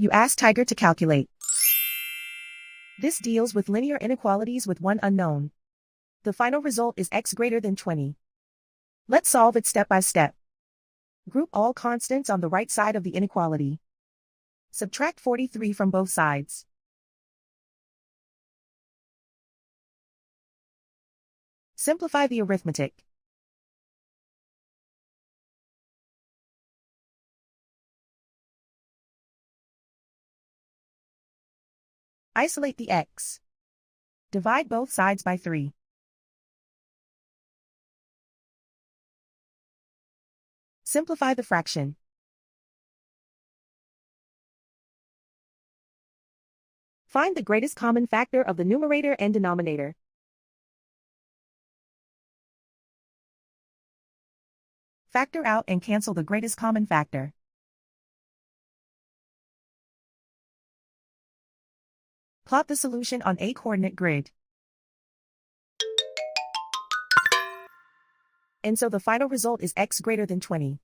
You ask Tiger to calculate. This deals with linear inequalities with one unknown. The final result is x greater than 20. Let's solve it step by step. Group all constants on the right side of the inequality. Subtract 43 from both sides. Simplify the arithmetic. Isolate the x. Divide both sides by 3. Simplify the fraction. Find the greatest common factor of the numerator and denominator. Factor out and cancel the greatest common factor. Plot the solution on a coordinate grid. And so the final result is x greater than 20.